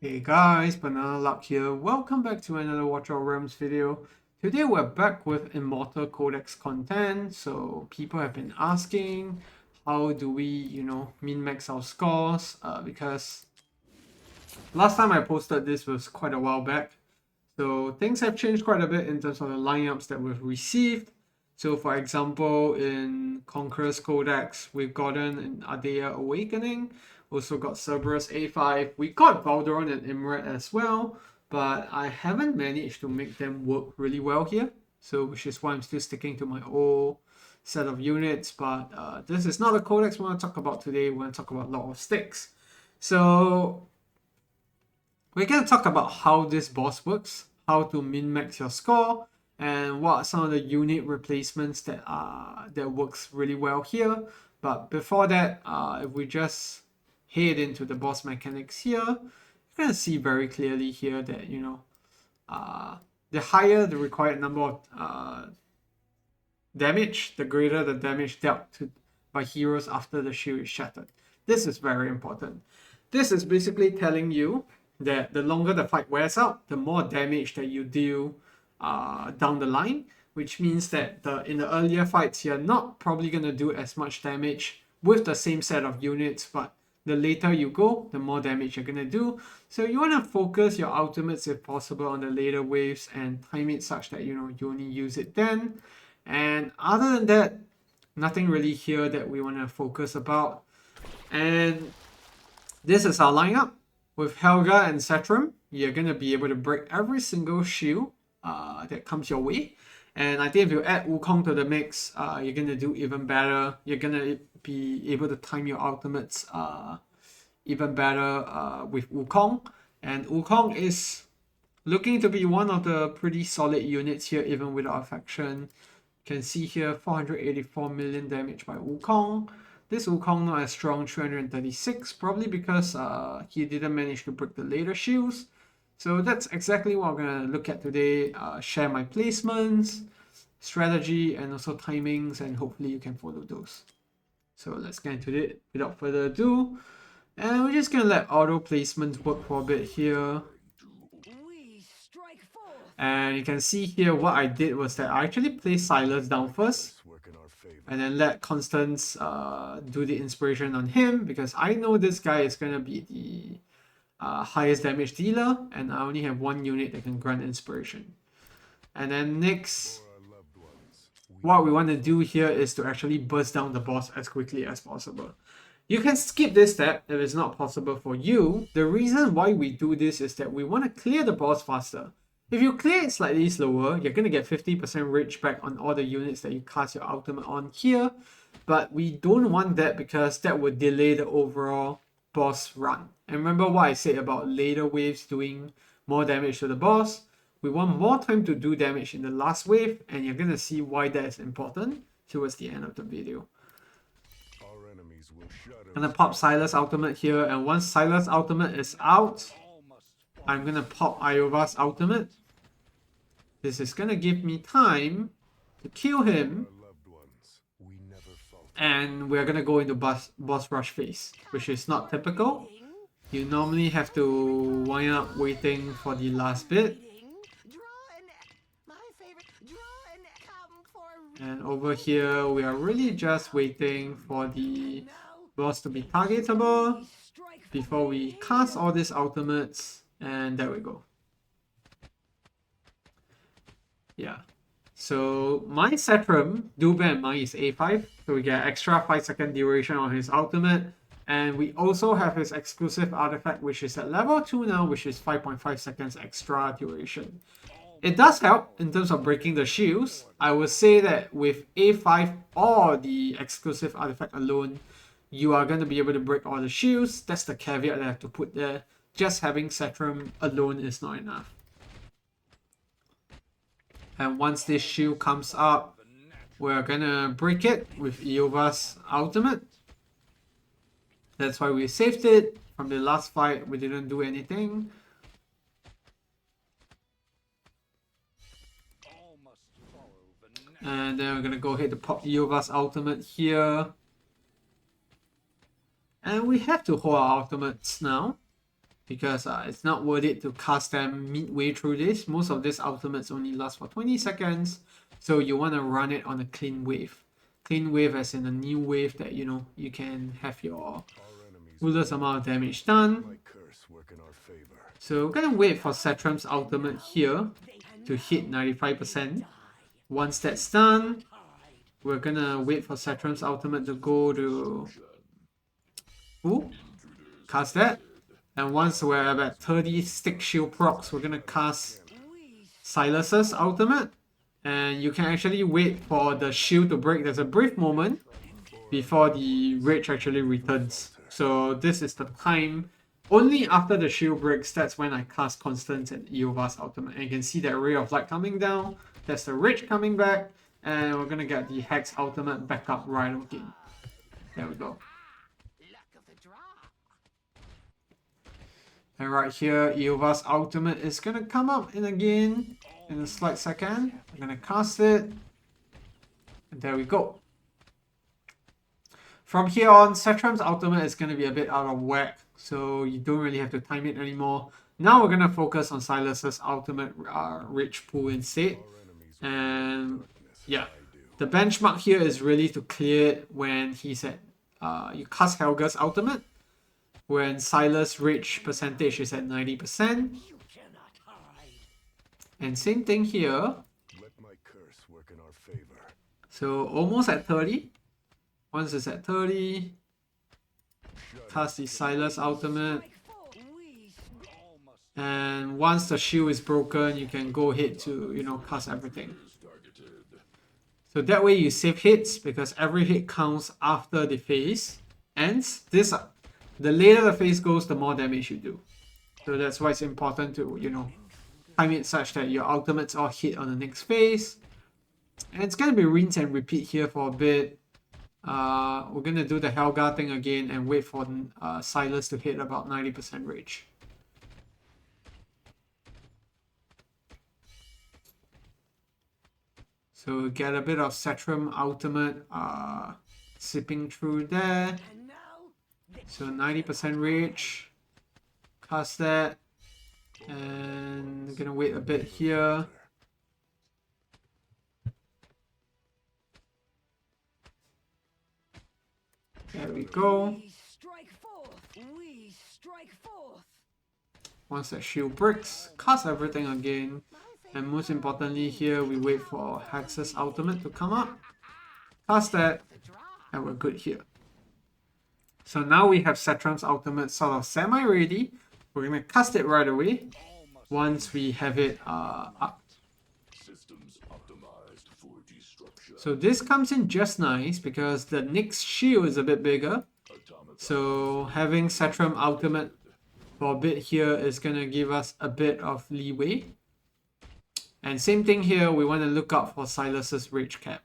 Hey guys, Banana Luck here. Welcome back to another Watch Our Realms video. Today we're back with Immortal Codex content. So people have been asking, how do we, min-max our scores? Because last time I posted this was quite a while back. So things have changed quite a bit in terms of the lineups that we've received. So for example, in Conqueror's Codex, we've gotten an Ardea Awakening, also got Cerberus A5. We got Valderon and Imret as well, but I haven't managed to make them work really well here. So which is why I'm still sticking to my old set of units. But this is not a Codex we want to talk about today. We want to talk about Lord of Styx. So we're going to talk about how this boss works, how to min-max your score, and what are some of the unit replacements that works really well here. But before that, if we just head into the boss mechanics here, you're going to see very clearly here that, the higher the required number of damage, the greater the damage dealt by heroes after the shield is shattered. This is very important. This is basically telling you that the longer the fight wears out, the more damage that you deal down the line, which means that in the earlier fights, you're not probably going to do as much damage with the same set of units, but the later you go, the more damage you're going to do. So you want to focus your ultimates if possible on the later waves and time it such that you only use it then. And other than that, nothing really here that we want to focus about. And this is our lineup. With Helga and Setram, you're going to be able to break every single shield that comes your way. And I think if you add Wukong to the mix, you're going to do even better. You're going to be able to time your ultimates even better with Wukong. And Wukong is looking to be one of the pretty solid units here, even without affection. You can see here 484 million damage by Wukong. This Wukong not as strong, 336, probably because he didn't manage to break the later shields. So that's exactly what I'm going to look at today. Share my placements, strategy, and also timings, and hopefully you can follow those. So let's get into it without further ado. And we're just going to let auto placements work for a bit here. And you can see here what I did was that I actually placed Silas down first. And then let Constance do the inspiration on him, because I know this guy is going to be the highest damage dealer, and I only have one unit that can grant inspiration. And then next, what we want to do here is to actually burst down the boss as quickly as possible. You can skip this step if it's not possible for you. The reason why we do this is that we want to clear the boss faster. If you clear it slightly slower, you're going to get 50% rage back on all the units that you cast your ultimate on here. But we don't want that because that would delay the overall boss run. And remember what I said about later waves doing more damage to the boss. We want more time to do damage in the last wave, and you're going to see why that is important towards the end of the video. I'm going to pop Silas ultimate here, and once Silas ultimate is out, I'm going to pop Iova's ultimate. This is going to give me time to kill him. And we're going to go into boss rush phase, which is not typical. You normally have to wind up waiting for the last bit. And over here, we are really just waiting for the boss to be targetable before we cast all these ultimates. And there we go. Yeah. So my Setram, do bear in mind, is A5. So we get extra 5-second duration on his ultimate. And we also have his exclusive artifact, which is at level 2 now, which is 5.5 seconds extra duration. It does help in terms of breaking the shields. I would say that with A5 or the exclusive artifact alone, you are going to be able to break all the shields. That's the caveat that I have to put there. Just having Setram alone is not enough. And once this shield comes up, we're gonna break it with Iova's ultimate. That's why we saved it. From the last fight, we didn't do anything. And then we're gonna go ahead to pop Iova's ultimate here. And we have to hold our ultimates now. because it's not worth it to cast them midway through this. Most of these ultimates only last for 20 seconds, so you want to run it on a clean wave. Clean wave as in a new wave that you can have your fullest amount of damage done. So we're gonna wait for Setram's ultimate here to hit 95%. Once that's done, we're gonna wait for Setram's ultimate to go to cast that. And once we're at 30 Styx shield procs, we're gonna cast Silas's ultimate. And you can actually wait for the shield to break. There's a brief moment before the rage actually returns. So this is the time. Only after the shield breaks, that's when I cast Constance and Eova's ultimate. And you can see that ray of light coming down. That's the rage coming back. And we're gonna get the Hex ultimate back up right again. There we go. And right here, Eova's ultimate is gonna come up in again in a slight second. I'm gonna cast it. And there we go. From here on, Setram's ultimate is gonna be a bit out of whack, so you don't really have to time it anymore. Now we're gonna focus on Silas's ultimate rage pool instead. And yeah, the benchmark here is really to clear it when he's at you cast Helga's ultimate. When Silas' rage percentage is at 90%. And same thing here. So almost at 30. Once it's at 30, cast the Silas ultimate. And once the shield is broken, you can go ahead to, cast everything. So that way you save hits, because every hit counts after the phase ends. The later the phase goes, the more damage you do. So that's why it's important to, time it such that your ultimates all hit on the next phase. And it's going to be rinse and repeat here for a bit. We're going to do the Helga thing again and wait for Silas to hit about 90% rage. So get a bit of Setram ultimate sipping through there. So 90% rage. Cast that. And I'm gonna wait a bit here. There we go. Once that shield breaks, cast everything again. And most importantly here, we wait for Hex's ultimate to come up. Cast that, and we're good here. So now we have Setram's ultimate sort of semi-ready. We're going to cast it right away once we have it up. So this comes in just nice because the next shield is a bit bigger. So having Setram ultimate for a bit here is going to give us a bit of leeway. And same thing here, we want to look out for Silas's rage cap.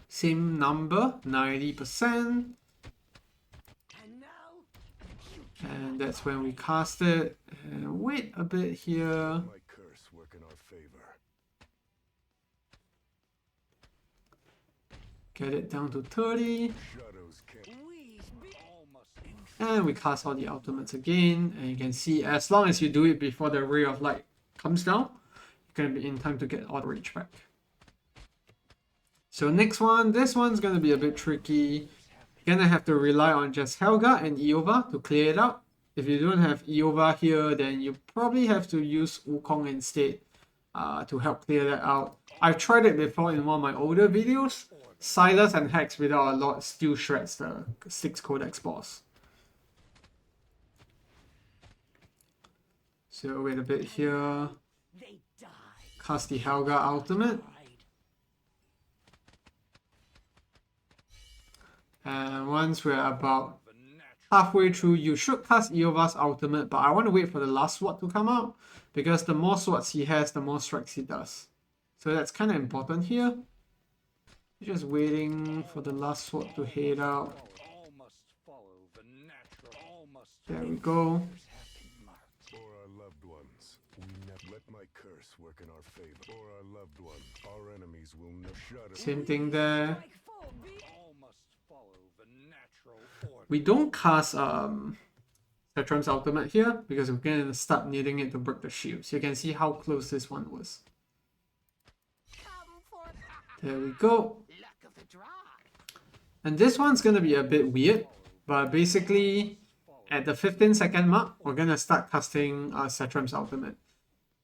Same number, 90%. And that's when we cast it. And wait a bit here. Get it down to 30. And we cast all the ultimates again. And you can see, as long as you do it before the ray of light comes down, you're going to be in time to get all the rage back. So next one, this one's going to be a bit tricky. You're going to have to rely on just Helga and Eova to clear it out. If you don't have Eova here, then you probably have to use Wukong instead to help clear that out. I've tried it before in one of my older videos. Silas and Hex without a lot still shreds the Styx Codex boss. So wait a bit here. Cast the Helga ultimate. And once we're about halfway through, you should cast Eova's ultimate, but I want to wait for the last sword to come out, because the more swords he has, the more strikes he does. So that's kind of important here. Just waiting for the last sword to head out. There we go. Same thing there. We don't cast Cetrum's ultimate here because we're going to start needing it to break the shield. So you can see how close this one was. There we go. And this one's going to be a bit weird, but basically at the 15-second mark, we're going to start casting Cetrum's ultimate.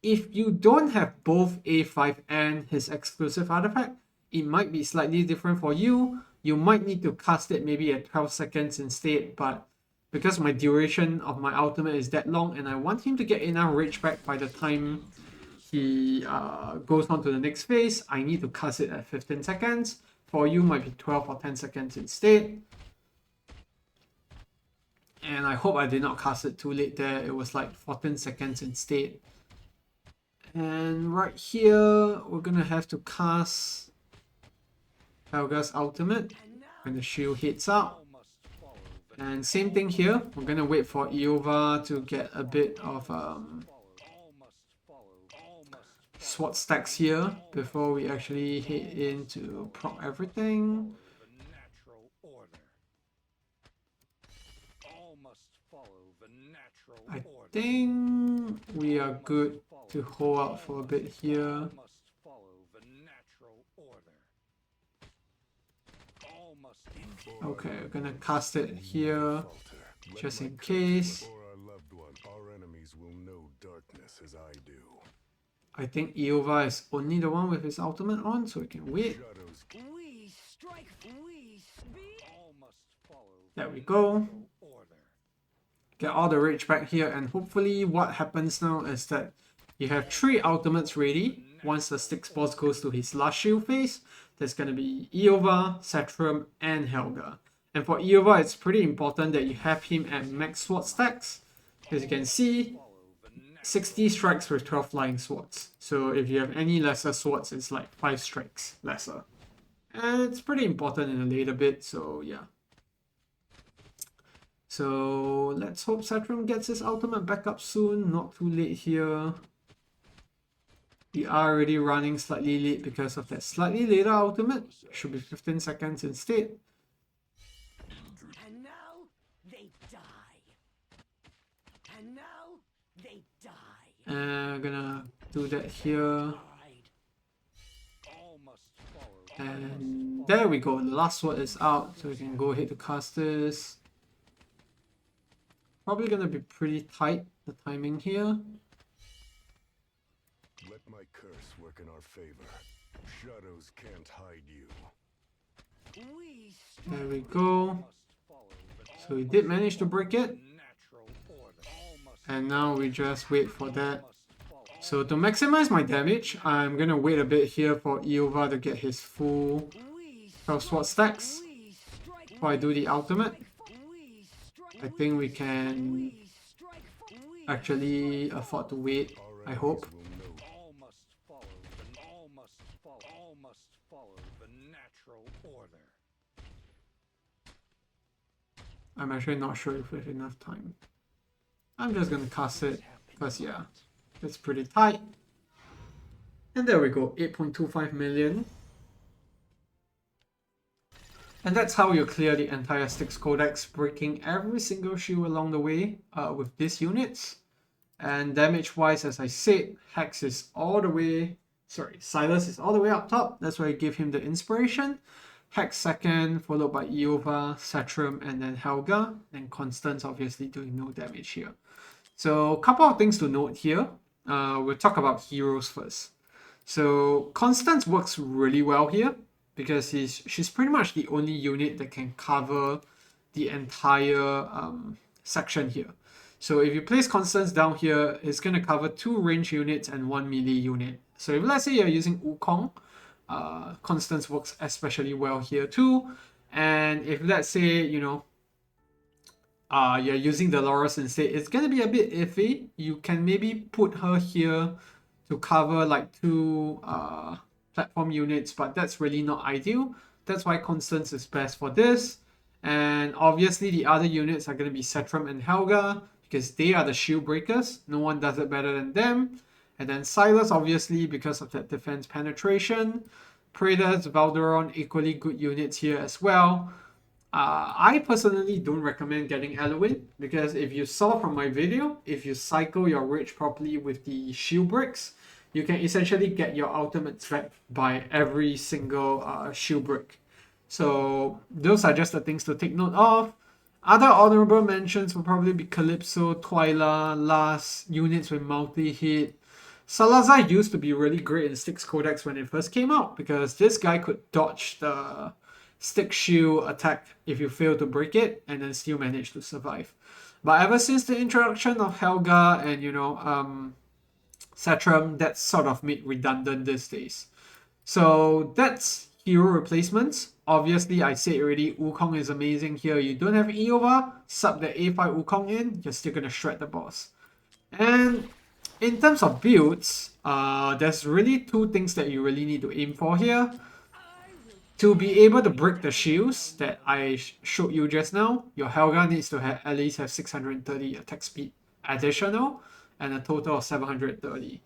If you don't have both A5 and his exclusive artifact, it might be slightly different for you. You might need to cast it maybe at 12 seconds instead, but because my duration of my ultimate is that long and I want him to get enough rage back by the time he goes on to the next phase, I need to cast it at 15 seconds. For you, might be 12 or 10 seconds instead. And I hope I did not cast it too late there. It was like 14 seconds instead. And right here, we're gonna have to cast Helga's ultimate when the shield hits out. And same thing here, we're gonna wait for Eova to get a bit of SWAT stacks here before we actually head in to proc everything. I think we are good to hold out for a bit here. Okay, we're gonna cast it here just in case. I think Eova is only the one with his ultimate on, so we can wait. There we go. Get all the rage back here, and hopefully what happens now is that you have 3 ultimates ready. Once the Styx boss goes to his last shield phase, there's going to be Eova, Cetrum, and Helga. And for Eova, it's pretty important that you have him at max sword stacks. As you can see, 60 strikes with 12 flying swords. So if you have any lesser swords, it's like 5 strikes lesser. And it's pretty important in a later bit, so yeah. So let's hope Cetrum gets his ultimate back up soon, not too late here. We are already running slightly late because of that slightly later ultimate. Should be 15 seconds instead. And now they die. And now they die. And I'm gonna do that here. And there we go. The last sword is out, so we can go ahead to cast this. Probably gonna be pretty tight, the timing here. Let my curse work in our favor. Shadows can't hide you. There we go. So we did manage to break it. And now we just wait for that. So to maximize my damage, I'm gonna wait a bit here for Eova to get his full 12 sword stacks before I do the ultimate. I think we can actually afford to wait, I hope. I'm actually not sure if we have enough time. I'm just gonna cast it because yeah, it's pretty tight. And there we go, 8.25 million. And that's how you clear the entire Styx Codex, breaking every single shield along the way with these units. And damage wise, as I said, Hex is all the way, Silas is all the way up top. That's why I give him the inspiration. Hex second, followed by Eova, Cetrum, and then Helga. And Constance obviously doing no damage here. So a couple of things to note here. We'll talk about heroes first. So Constance works really well here, because she's pretty much the only unit that can cover the entire section here. So if you place Constance down here, it's going to cover 2 range units and 1 melee unit. So if let's say you're using Wukong, Constance works especially well here too. And if let's say, you know, you're using Dolores instead, it's going to be a bit iffy. You can maybe put her here to cover like 2 platform units, but that's really not ideal. That's why Constance is best for this. And obviously the other units are going to be Cetrum and Helga, because they are the shield breakers. No one does it better than them. And then Silas, obviously, because of that defense penetration. Praetor's, Valderon, equally good units here as well. I personally don't recommend getting Eloin because if you saw from my video, if you cycle your rage properly with the shield bricks, you can essentially get your ultimates back by every single shield brick. So those are just the things to take note of. Other honorable mentions will probably be Calypso, Twyla, Last, units with multi-hit. Salazar used to be really great in Styx Codex when it first came out because this guy could dodge the Styx shield attack if you fail to break it and then still manage to survive. But ever since the introduction of Helga and Satram, that's sort of made redundant these days. So that's hero replacements. Obviously, I said already, Wukong is amazing here. You don't have Eova, sub the A5 Wukong in, you're still gonna shred the boss. And in terms of builds, there's really two things that you really need to aim for here. To be able to break the shields that I showed you just now, your Helga needs to have at least have 630 attack speed additional and a total of 730.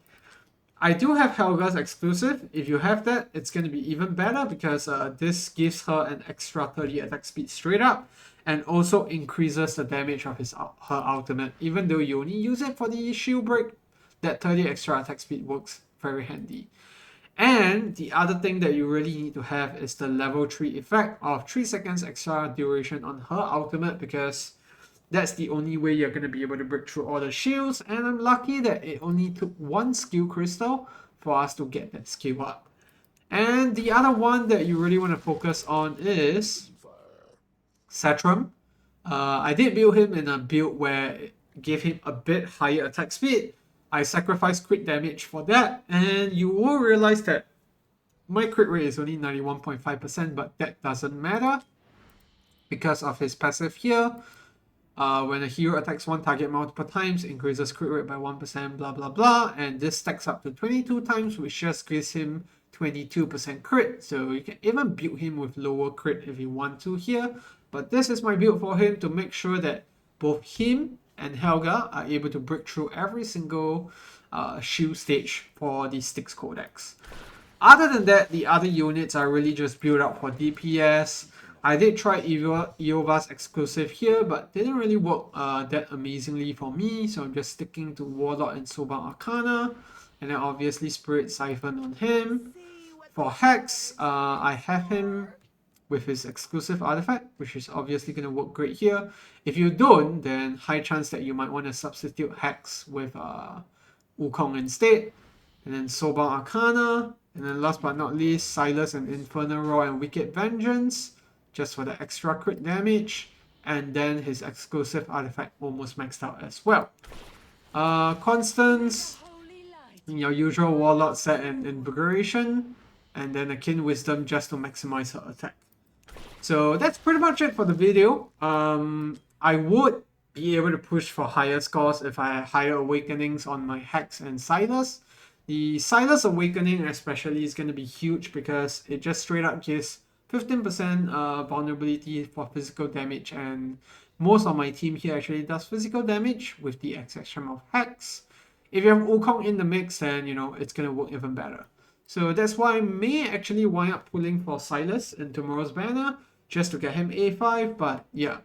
I do have Helga's exclusive. If you have that, it's going to be even better because this gives her an extra 30 attack speed straight up and also increases the damage of her ultimate. Even though you only use it for the shield break, that 30 extra attack speed works very handy. And the other thing that you really need to have is the level 3 effect of 3 seconds extra duration on her ultimate because that's the only way you're going to be able to break through all the shields. And I'm lucky that it only took one skill crystal for us to get that skill up. And the other one that you really want to focus on is Satram. I did build him in a build where it gave him a bit higher attack speed. I sacrificed crit damage for that, and you will realize that my crit rate is only 91.5%, but that doesn't matter because of his passive here. When a hero attacks one target multiple times, increases crit rate by 1%, blah blah blah, and this stacks up to 22 times, which just gives him 22% crit. So you can even build him with lower crit if you want to here, but this is my build for him to make sure that both him and Helga are able to break through every single shield stage for the Styx Codex. Other than that, the other units are really just built up for DPS. I did try Eova's exclusive here, but didn't really work that amazingly for me, so I'm just sticking to Warlord and Soba Arcana, and then obviously Spirit Siphon on him. For Hex, I have him with his exclusive artifact, which is obviously going to work great here. If you don't, then high chance that you might want to substitute Hex with Wukong instead. And then Soba Arcana. And then last but not least, Silas and Infernal Roar and Wicked Vengeance, just for the extra crit damage. And then his exclusive artifact almost maxed out as well. Constance, in your usual Warlord set and Invigoration. And then a Kin Wisdom just to maximize her attack. So that's pretty much it for the video. I would be able to push for higher scores if I had higher awakenings on my Hex and Silas. The Silas Awakening especially is going to be huge because it just straight up gives 15% vulnerability for physical damage, and most of my team here actually does physical damage with the exception of Hex. If you have Wukong in the mix, then it's going to work even better. So that's why I may actually wind up pulling for Silas in tomorrow's banner just to get him A5, but yeah.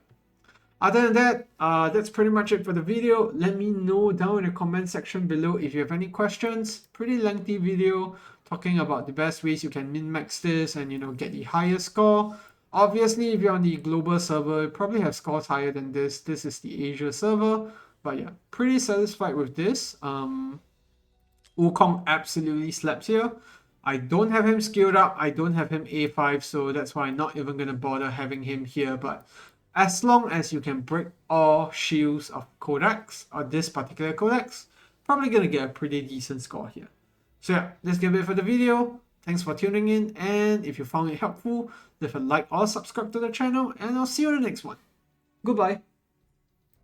Other than that, that's pretty much it for the video. Let me know down in the comment section below if you have any questions. Pretty lengthy video talking about the best ways you can min-max this and get the highest score. Obviously, if you're on the global server, you probably have scores higher than this. This is the Asia server. But yeah, pretty satisfied with this. Wukong absolutely slaps here. I don't have him skilled up. I don't have him A5, so that's why I'm not even going to bother having him here. But as long as you can break all shields of Codex, or this particular Codex, probably going to get a pretty decent score here. So yeah, that's going to be it for the video. Thanks for tuning in, and if you found it helpful, leave a like or subscribe to the channel, and I'll see you in the next one. Goodbye.